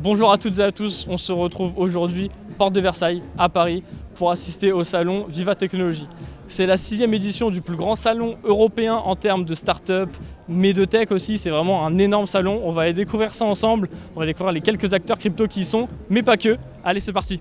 Bonjour à toutes et à tous, on se retrouve aujourd'hui porte de Versailles à Paris pour assister au salon Viva Technology. C'est la 6e édition du plus grand salon européen en termes de start-up, mais de tech aussi. C'est vraiment un énorme salon. On va aller découvrir ça ensemble. On va découvrir les quelques acteurs crypto qui y sont, mais pas que. Allez, c'est parti.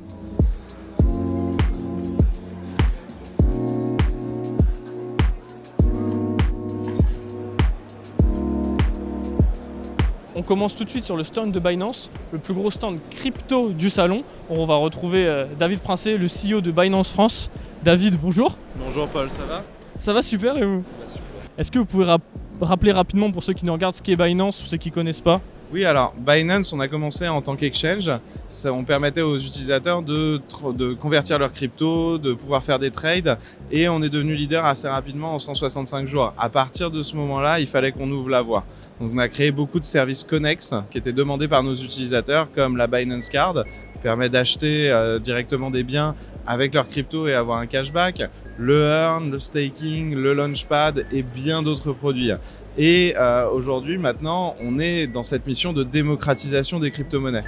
On commence tout de suite sur le stand de Binance, le plus gros stand crypto du salon. On va retrouver David Princet, le CEO de Binance France. David, bonjour. Bonjour Paul, ça va? Ça va super et vous? Super. Est-ce que vous pouvez rappeler rapidement pour ceux qui nous regardent ce qu'est Binance ou ceux qui ne connaissent pas? Oui, alors Binance, on a commencé en tant qu'exchange. On permettait aux utilisateurs de convertir leurs cryptos, de pouvoir faire des trades et on est devenu leader assez rapidement en 165 jours. À partir de ce moment-là, il fallait qu'on ouvre la voie. Donc on a créé beaucoup de services connexes qui étaient demandés par nos utilisateurs comme la Binance Card qui permet d'acheter directement des biens avec leurs cryptos et avoir un cashback, le Earn, le staking, le Launchpad et bien d'autres produits. Et aujourd'hui, maintenant, on est dans cette mission de démocratisation des crypto-monnaies.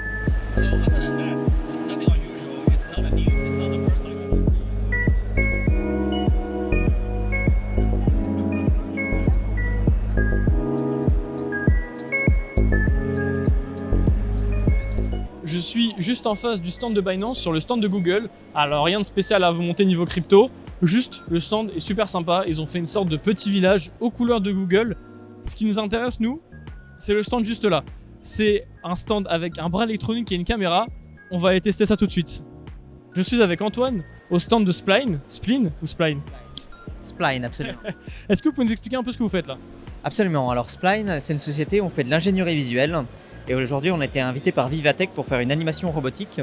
Je suis juste en face du stand de Binance, sur le stand de Google. Alors rien de spécial à vous monter niveau crypto, juste le stand est super sympa. Ils ont fait une sorte de petit village aux couleurs de Google. Ce qui nous intéresse, nous, c'est le stand juste là. C'est un stand avec un bras électronique et une caméra. On va aller tester ça tout de suite. Je suis avec Antoine au stand de Spline. Spline ou Spline? Spline, absolument. Est-ce que vous pouvez nous expliquer un peu ce que vous faites là? Absolument. Alors Spline, c'est une société où on fait de l'ingénierie visuelle. Et aujourd'hui, on a été invité par Vivatech pour faire une animation robotique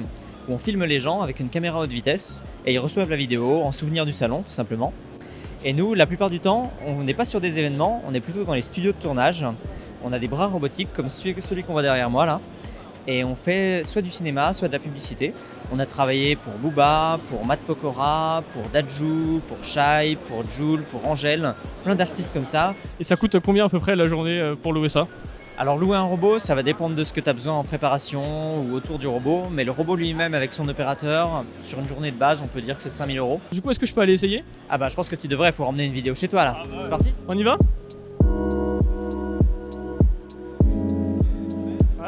où on filme les gens avec une caméra haute vitesse et ils reçoivent la vidéo en souvenir du salon, tout simplement. Et nous, la plupart du temps, on n'est pas sur des événements, on est plutôt dans les studios de tournage. On a des bras robotiques comme celui qu'on voit derrière moi là. Et on fait soit du cinéma, soit de la publicité. On a travaillé pour Booba, pour Matt Pokora, pour Dadju, pour Shai, pour Jul, pour Angèle, plein d'artistes comme ça. Et ça coûte combien à peu près la journée pour louer ça? Alors louer un robot, ça va dépendre de ce que tu as besoin en préparation ou autour du robot. Mais le robot lui-même avec son opérateur, sur une journée de base, on peut dire que c'est 5 000 €. Du coup, est-ce que je peux aller essayer? Ah bah je pense que tu devrais, il faut ramener une vidéo chez toi là. C'est parti? On y va? Ouais.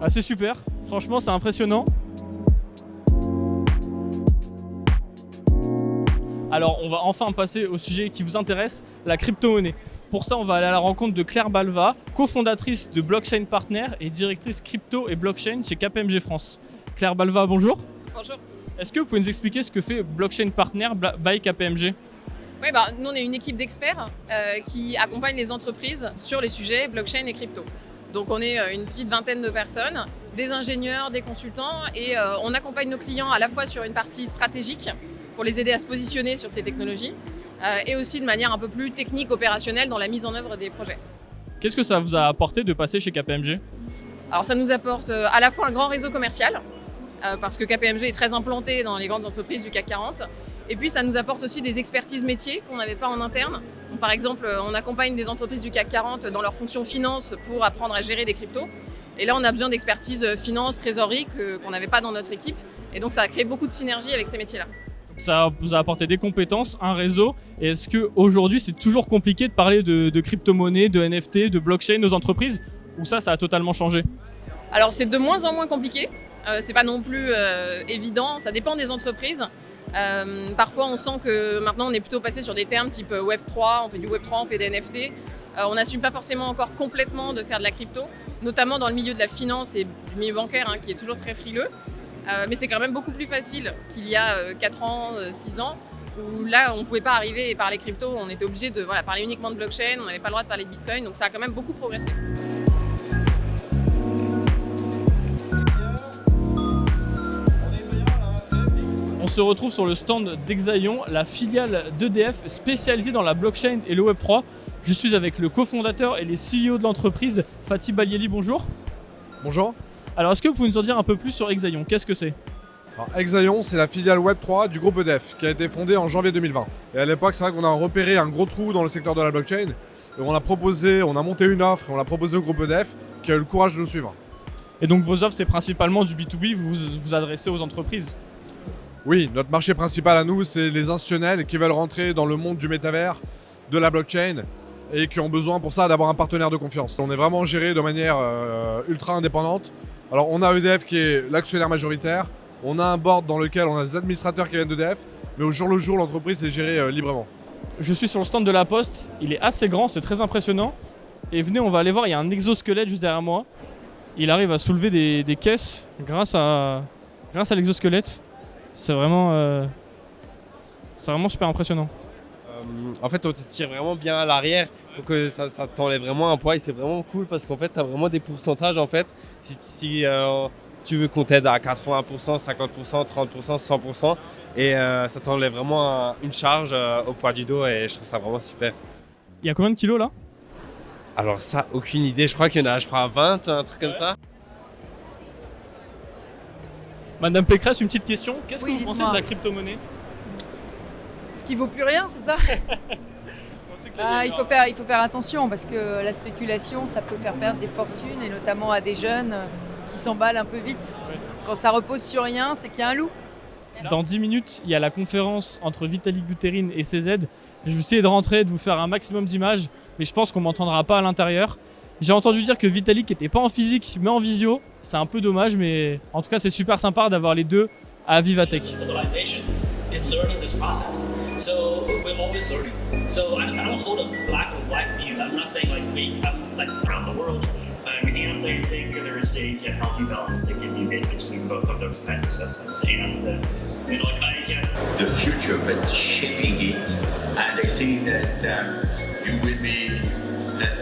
Ah, c'est super, franchement c'est impressionnant. Alors on va enfin passer au sujet qui vous intéresse, la crypto-monnaie. Pour ça on va aller à la rencontre de Claire Balva, cofondatrice de Blockchain Partner et directrice crypto et blockchain chez KPMG France. Claire Balva, bonjour. Bonjour. Est-ce que vous pouvez nous expliquer ce que fait Blockchain Partner by KPMG? Oui, nous on est une équipe d'experts qui accompagne les entreprises sur les sujets blockchain et crypto. Donc on est une petite vingtaine de personnes, des ingénieurs, des consultants et on accompagne nos clients à la fois sur une partie stratégique pour les aider à se positionner sur ces technologies et aussi de manière un peu plus technique, opérationnelle dans la mise en œuvre des projets. Qu'est-ce que ça vous a apporté de passer chez KPMG? Alors ça nous apporte à la fois un grand réseau commercial parce que KPMG est très implanté dans les grandes entreprises du CAC 40. Et puis ça nous apporte aussi des expertises métiers qu'on n'avait pas en interne. Donc, par exemple, on accompagne des entreprises du CAC 40 dans leur fonction finance pour apprendre à gérer des cryptos. Et là, on a besoin d'expertise finance, trésorerie qu'on n'avait pas dans notre équipe. Et donc ça a créé beaucoup de synergie avec ces métiers-là. Donc ça vous a apporté des compétences, un réseau. Et est-ce qu'aujourd'hui, c'est toujours compliqué de parler de crypto-monnaie, de NFT, de blockchain aux entreprises? Ou ça a totalement changé? Alors c'est de moins en moins compliqué. C'est pas non plus évident. Ça dépend des entreprises. Parfois on sent que maintenant on est plutôt passé sur des termes type Web3, on fait du Web3, on fait des NFT. On n'assume pas forcément encore complètement de faire de la crypto, notamment dans le milieu de la finance et du milieu bancaire qui est toujours très frileux. Mais c'est quand même beaucoup plus facile qu'il y a 4 ans, 6 ans, où là on ne pouvait pas arriver et parler crypto, on était obligé de parler uniquement de blockchain, on n'avait pas le droit de parler de Bitcoin, donc ça a quand même beaucoup progressé. On se retrouve sur le stand d'Exaion, la filiale d'EDF spécialisée dans la blockchain et le Web3. Je suis avec le cofondateur et les CEO de l'entreprise, Fatih Balieli, bonjour. Bonjour. Alors est-ce que vous pouvez nous en dire un peu plus sur Exaion? Qu'est-ce que c'est? Alors, Exaion, c'est la filiale Web3 du groupe EDF, qui a été fondée en janvier 2020. Et à l'époque, c'est vrai qu'on a repéré un gros trou dans le secteur de la blockchain. Et on a monté une offre et on l'a proposé au groupe EDF, qui a eu le courage de nous suivre. Et donc vos offres, c'est principalement du B2B, vous vous adressez aux entreprises. Oui, notre marché principal à nous, c'est les institutionnels qui veulent rentrer dans le monde du métavers, de la blockchain, et qui ont besoin pour ça d'avoir un partenaire de confiance. On est vraiment géré de manière ultra indépendante. Alors on a EDF qui est l'actionnaire majoritaire, on a un board dans lequel on a des administrateurs qui viennent d'EDF, mais au jour le jour, l'entreprise est gérée librement. Je suis sur le stand de la Poste, il est assez grand, c'est très impressionnant. Et venez, on va aller voir, il y a un exosquelette juste derrière moi. Il arrive à soulever des caisses grâce à l'exosquelette. C'est vraiment super impressionnant. En fait, on te tire vraiment bien à l'arrière pour que ça t'enlève vraiment un poids et c'est vraiment cool parce qu'en fait, tu as vraiment des pourcentages en fait. Si tu veux qu'on t'aide à 80%, 50%, 30%, 100% et ça t'enlève vraiment une charge au poids du dos et je trouve ça vraiment super. Il y a combien de kilos là? Alors ça, aucune idée. Je crois qu'il y en a 20, un truc comme ça. Madame Pécresse, une petite question. Qu'est-ce que Oui, vous pensez dites-moi. de la crypto-monnaie? Ce qui vaut plus rien, c'est ça? Il faut faire attention parce que la spéculation, ça peut faire perdre des fortunes et notamment à des jeunes qui s'emballent un peu vite. Ouais. Quand ça repose sur rien, c'est qu'il y a un loup. Dans 10 minutes, il y a la conférence entre Vitalik Buterin et CZ. Je vais essayer de rentrer, de vous faire un maximum d'images, mais je pense qu'on m'entendra pas à l'intérieur. J'ai entendu dire que Vitalik n'était pas en physique, mais en visio. C'est un peu dommage, mais en tout cas, c'est super sympa d'avoir les deux à Vivatech. Civilization is learning this process. So we're always learning. So I don't hold a black or white view. I'm not saying like we like around the world. And I think there is a healthy balance that can be made between both of those kinds of systems. And the future, but shaping it. And I think that you will be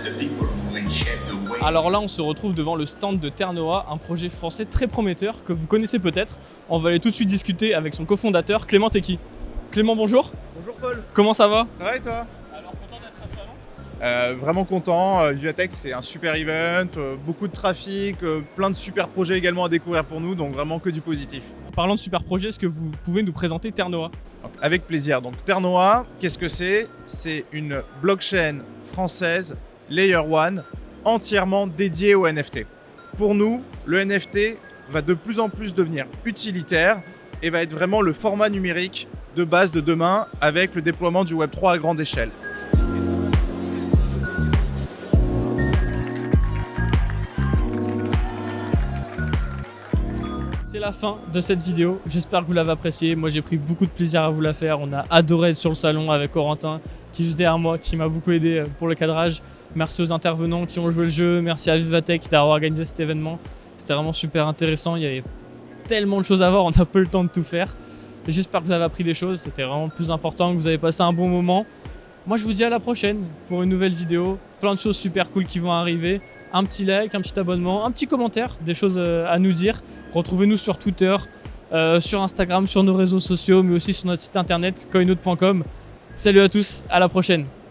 the people who will shape the way. Alors là, on se retrouve devant le stand de Ternoa, un projet français très prometteur que vous connaissez peut-être. On va aller tout de suite discuter avec son cofondateur, Clément Tequi. Clément, bonjour. Bonjour Paul, Comment ça va? ça va et toi? Alors, content d'être à salon. Vraiment content, Vivatech c'est un super event, beaucoup de trafic, plein de super projets également à découvrir pour nous, donc vraiment que du positif. En parlant de super projet, est-ce que vous pouvez nous présenter Ternoa? Donc, avec plaisir. Donc Ternoa, qu'est-ce que c'est? C'est une blockchain française Layer 1 entièrement dédiée au NFT. Pour nous, le NFT va de plus en plus devenir utilitaire et va être vraiment le format numérique de base de demain avec le déploiement du Web3 à grande échelle. C'est la fin de cette vidéo, j'espère que vous l'avez appréciée. Moi j'ai pris beaucoup de plaisir à vous la faire, on a adoré être sur le salon avec Corentin qui est juste derrière moi, qui m'a beaucoup aidé pour le cadrage. Merci aux intervenants qui ont joué le jeu, merci à Vivatech d'avoir organisé cet événement. C'était vraiment super intéressant, il y avait tellement de choses à voir, on n'a pas eu le temps de tout faire. J'espère que vous avez appris des choses, c'était vraiment plus important, que vous avez passé un bon moment. Moi je vous dis à la prochaine pour une nouvelle vidéo, plein de choses super cool qui vont arriver. Un petit like, un petit abonnement, un petit commentaire, des choses à nous dire. Retrouvez-nous sur Twitter, sur Instagram, sur nos réseaux sociaux, mais aussi sur notre site internet coinote.com. Salut à tous, à la prochaine.